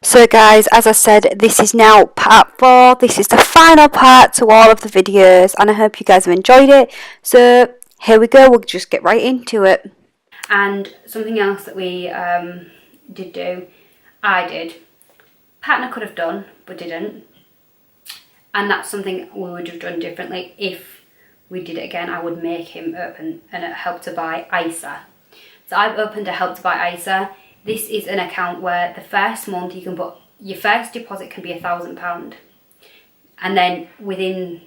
So guys, as I said, this is now part 4. This is the final part to all of the videos, and I hope you guys have enjoyed it. So here we go, we'll just get right into it. And something else that we did do, I did, partner could have done but didn't, and that's something we would have done differently. If we did it again, I would make him open a Help to Buy ISA. So I've opened a Help to Buy ISA. This is an account where the first month you can put, your first deposit can be £1,000, and then within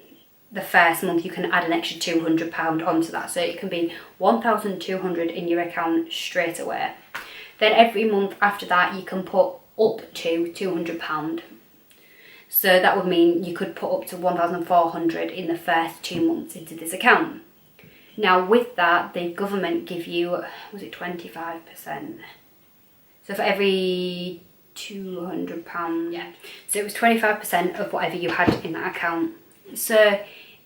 the first month you can add an extra £200 onto that, so it can be 1,200 in your account straight away. Then every month after that you can put up to £200, so that would mean you could put up to 1,400 in the first 2 months into this account. Now with that, the government give you, was it 25%? So for every £200, yeah. So it was 25% of whatever you had in that account. So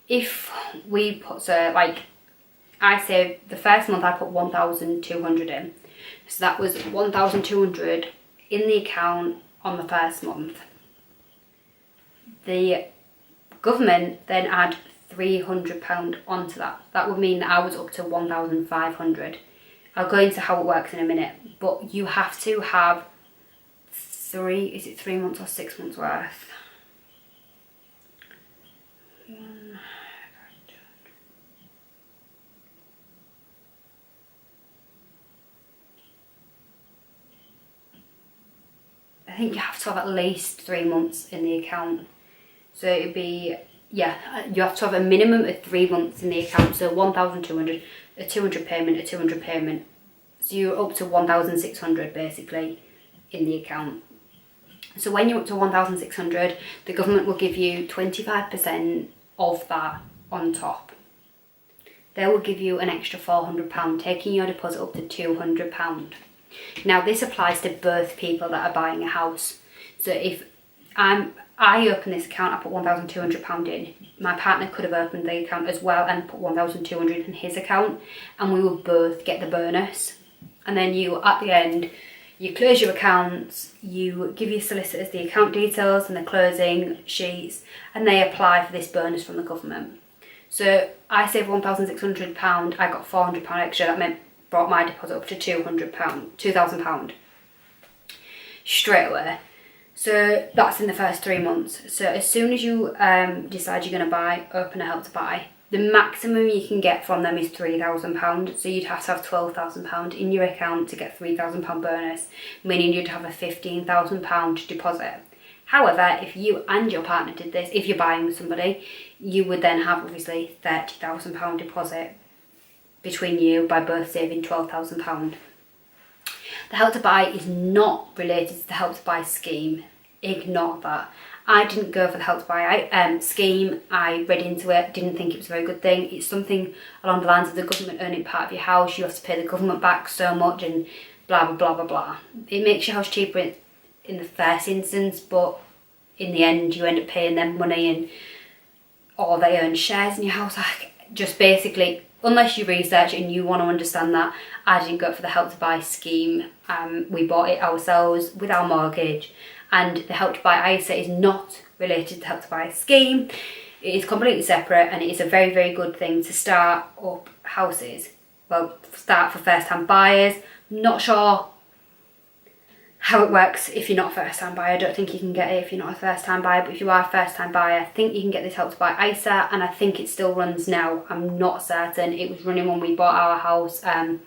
if we put, so like I say the first month I put 1,200 in. So that was 1,200 in the account on the first month. The government then add £300 onto that. That would mean that I was up to 1,500. I'll go into how it works in a minute, but you have to have 3 months or 6 months worth? I think you have to have at least 3 months in the account. So it'd be, yeah, you have to have a minimum of 3 months in the account. So 1,200, a 200 payment, a 200 payment. So you're up to 1,600 basically in the account. So when you're up to 1,600, the government will give you 25% of that on top. They will give you an extra £400, taking your deposit up to £200. Now this applies to both people that are buying a house. So if I open this account, I put £1,200 in. My partner could have opened the account as well and put 1,200 in his account, and we will both get the bonus. And then you, at the end, you close your accounts, you give your solicitors the account details and the closing sheets, and they apply for this bonus from the government. So I saved £1,600, I got £400 extra. That meant brought my deposit up to £2,000 straight away. So that's in the first 3 months. So as soon as you decide you're going to open a Help to Buy, the maximum you can get from them is £3,000. So you'd have to have £12,000 in your account to get £3,000 bonus, meaning you'd have a £15,000 deposit. However, if you and your partner did this, if you're buying with somebody, you would then have obviously £30,000 deposit between you by both saving £12,000. The Help to Buy is not related to the Help to Buy scheme. Ignore that. I didn't go for the Help to Buy scheme. I read into it, didn't think it was a very good thing. It's something along the lines of the government owning part of your house. You have to pay the government back so much and blah, blah, blah, blah, blah. It makes your house cheaper in the first instance, but in the end you end up paying them money, or they own shares in your house. Just basically, unless you research and you want to understand that, I didn't go for the Help to Buy scheme. We bought it ourselves with our mortgage, and the Help to Buy ISA is not related to the Help to Buy scheme. It is completely separate, and it is a very, very good thing to start up houses. Well, start for first time buyers. Not sure how it works if you're not a first time buyer. I don't think you can get it if you're not a first time buyer, but if you are a first time buyer, I think you can get this Help to Buy ISA, and I think it still runs now. I'm not certain. It was running when we bought our house, and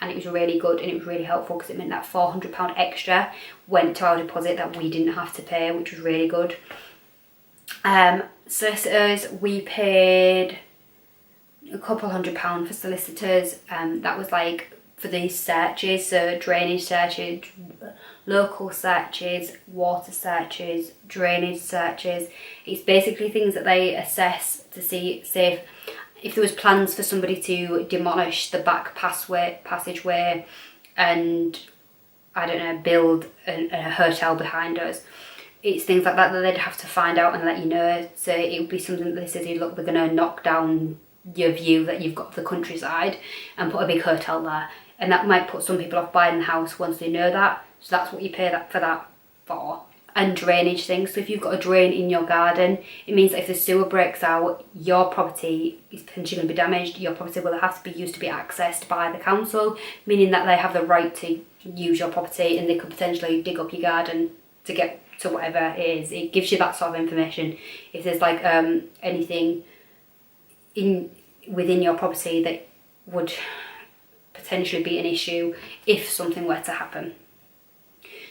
it was really good, and it was really helpful because it meant that £400 extra went to our deposit that we didn't have to pay, which was really good. Solicitors, we paid a couple £100 for solicitors. That was like for these searches, so drainage searches, local searches, water searches, drainage searches. It's basically things that they assess to see if there was plans for somebody to demolish the back passageway and, I don't know, build a hotel behind us. It's things like that they'd have to find out and let you know. So it would be something that they said, look, we're going to knock down your view that you've got of the countryside and put a big hotel there. And that might put some people off buying the house once they know that. So that's what you pay for that for. and drainage things. So if you've got a drain in your garden, it means that if the sewer breaks out, your property is potentially going to be damaged. Your property will have to be used to be accessed by the council, meaning that they have the right to use your property, and they could potentially dig up your garden to get to whatever it is. It gives you that sort of information. If there's like anything within your property that would potentially be an issue if something were to happen.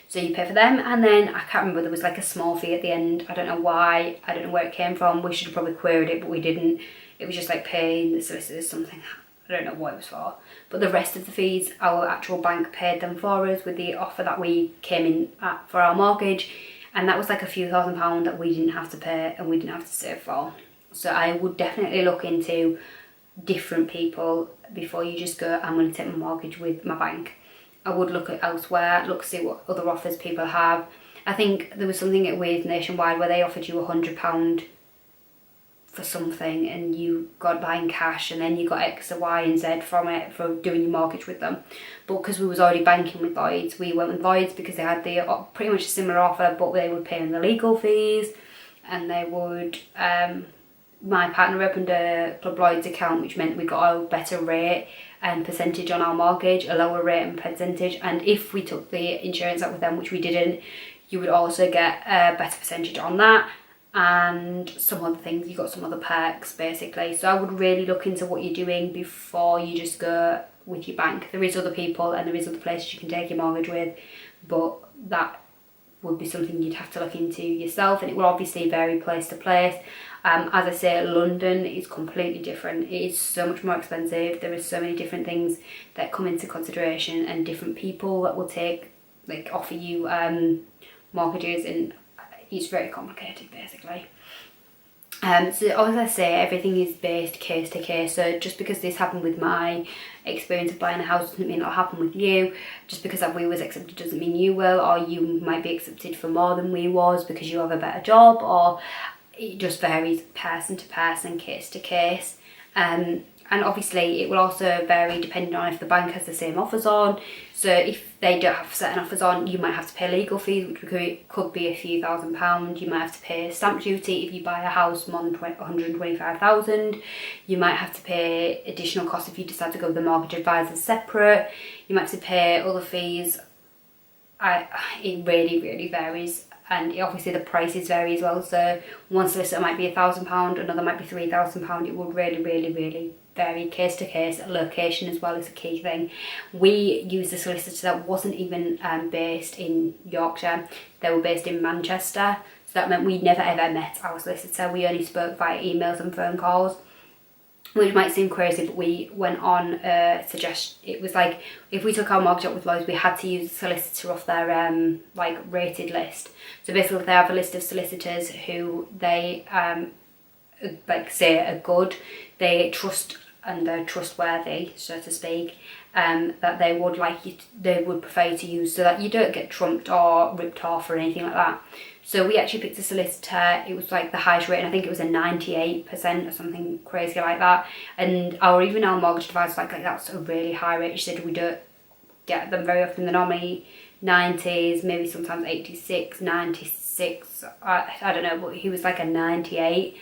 So you pay for them, and then I can't remember, there was like a small fee at the end. I don't know why, I don't know where it came from. We should have probably queried it, but we didn't. It was just like paying the solicitors something. I don't know what it was for. But the rest of the fees, our actual bank paid them for us with the offer that we came in at for our mortgage. And that was like a few £1,000 that we didn't have to pay and we didn't have to save for. So I would definitely look into different people before you just go, I'm going to take my mortgage with my bank. I would look at elsewhere, look see what other offers people have. I think there was something with Nationwide where they offered you £100 for something and you got that in cash, and then you got X, Y and Z from it for doing your mortgage with them. But because we was already banking with Lloyds, we went with Lloyds because they had the pretty much a similar offer, but they would pay in the legal fees, and they would my partner opened a Club Lloyds account, which meant we got a better rate and percentage on our mortgage, a lower rate and percentage. And if we took the insurance out with them, which we didn't, you would also get a better percentage on that, and some other things. You got some other perks basically. So I would really look into what you're doing before you just go with your bank. There is other people and there is other places you can take your mortgage with, but that would be something you'd have to look into yourself, and it will obviously vary place to place. As I say, London is completely different. It is so much more expensive. There is so many different things that come into consideration, and different people that will offer you mortgages, and it's very complicated basically. So as I say, everything is based case to case. So just because this happened with my experience of buying a house doesn't mean it'll happen with you. Just because that we was accepted doesn't mean you will, or you might be accepted for more than we was because you have a better job, or it just varies person to person, case to case. And obviously it will also vary depending on if the bank has the same offers on. So if they don't have certain offers on, you might have to pay legal fees, which could be a few £1,000s. You might have to pay stamp duty if you buy a house more than 125,000. You might have to pay additional costs if you decide to go with the mortgage advisor separate. You might have to pay other fees. It really varies. And obviously the prices vary as well. So one solicitor might be £1,000, another might be £3,000. It would really vary case to case. Location as well is a key thing. We used a solicitor that wasn't even based in Yorkshire. They were based in Manchester. So that meant we never ever met our solicitor. We only spoke via emails and phone calls, which might seem crazy, but we went on it was like if we took our mortgage out with Lloyds, we had to use a solicitor off their rated list. So basically they have a list of solicitors who they say are good, they trust and they're trustworthy, so to speak, that they would prefer you to use, so that you don't get trumped or ripped off or anything like that. So we actually picked a solicitor. It was like the highest rating. I think it was a 98% or something crazy like that. And our mortgage advisor like that's a really high rate. She said we don't get them very often. They're normally 90s, maybe sometimes 86, 96. I don't know, but he was like a 98.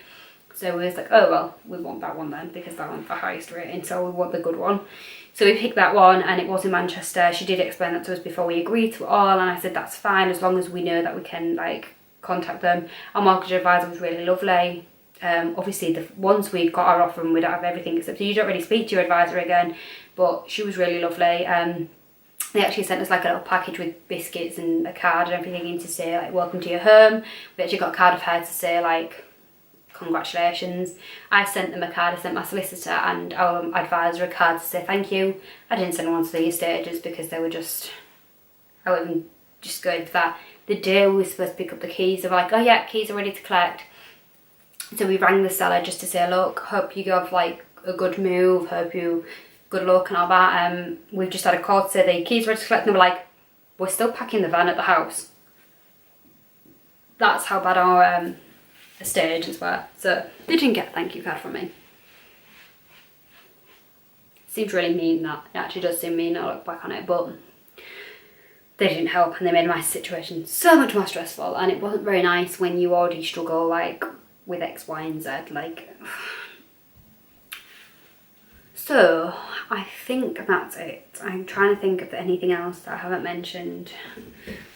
So we was like, oh well, we want that one then, because that one's the highest rating, so we want the good one. So we picked that one, and it was in Manchester. She did explain that to us before we agreed to it all, and I said that's fine as long as we know that we can contact them. Our mortgage advisor was really lovely. Obviously once we got our offer and we don't have everything accepted, you don't really speak to your advisor again, but she was really lovely. They actually sent us a little package with biscuits and a card and everything in to say welcome to your home. We actually got a card of her to say congratulations. I sent them a card. I sent my solicitor and our advisor a card to say thank you. I didn't send one to the estate agents because they were I wasn't just going for that. The day we were supposed to pick up the keys, they were like, oh yeah, keys are ready to collect. So we rang the seller just to say, look, hope you have a good move, hope you good luck and all that. We've just had a call to say the keys are ready to collect, and they were like, we're still packing the van at the house. That's how bad our estate agents were. So they didn't get a thank you card from me. Seems really mean, that. It actually does seem mean, I look back on it, but they didn't help, and they made my situation so much more stressful, and it wasn't very nice when you already struggle like with X, Y and Z, like. So I think that's it. I'm trying to think of anything else that I haven't mentioned.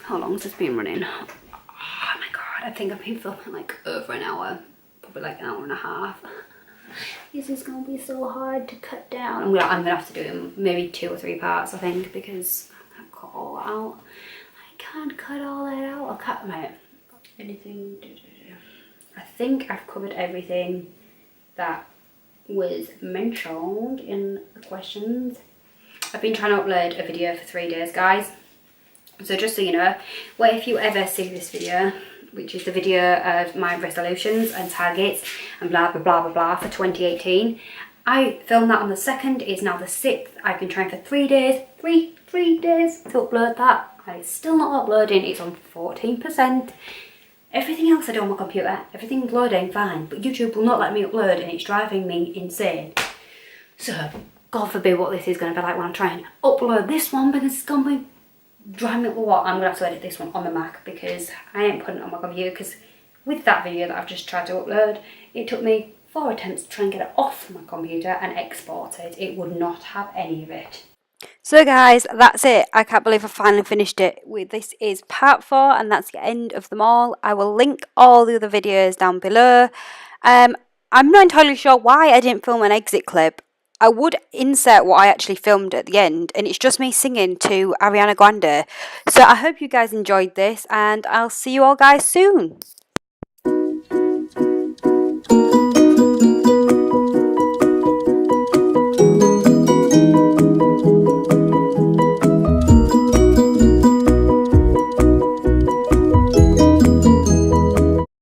How long has this been running? Oh my god, I think I've been filming like over an hour, probably like an hour and a half. This is gonna be so hard to cut down. I'm gonna have to do it in maybe 2 or 3 parts, I think, because I can't cut all that out. I can't cut all that out. I'll cut them out. Anything? I think I've covered everything that was mentioned in the questions. I've been trying to upload a video for 3 days, guys. So just so you know, well, if you ever see this video, which is the video of my resolutions and targets and blah blah blah blah blah for 2018, I filmed that on the 2nd. It's now the 6th. I've been trying for 3 days, three days to upload that, and it's still not uploading. It's on 14%. Everything else I do on my computer, everything's loading fine, but YouTube will not let me upload, and it's driving me insane. So, God forbid what this is going to be like when I try and upload this one, because it's going to be driving me up a lot. I'm going to have to edit this one on the Mac, because I ain't putting it on my computer, because with that video that I've just tried to upload, it took me 4 attempts to try and get it off my computer and export it. It would not have any of it. So guys, that's it. I can't believe I finally finished it. This is part 4, and that's the end of them all. I will link all the other videos down below. I'm not entirely sure why I didn't film an exit clip. I would insert what I actually filmed at the end, and it's just me singing to Ariana Grande. So I hope you guys enjoyed this, and I'll see you all guys soon.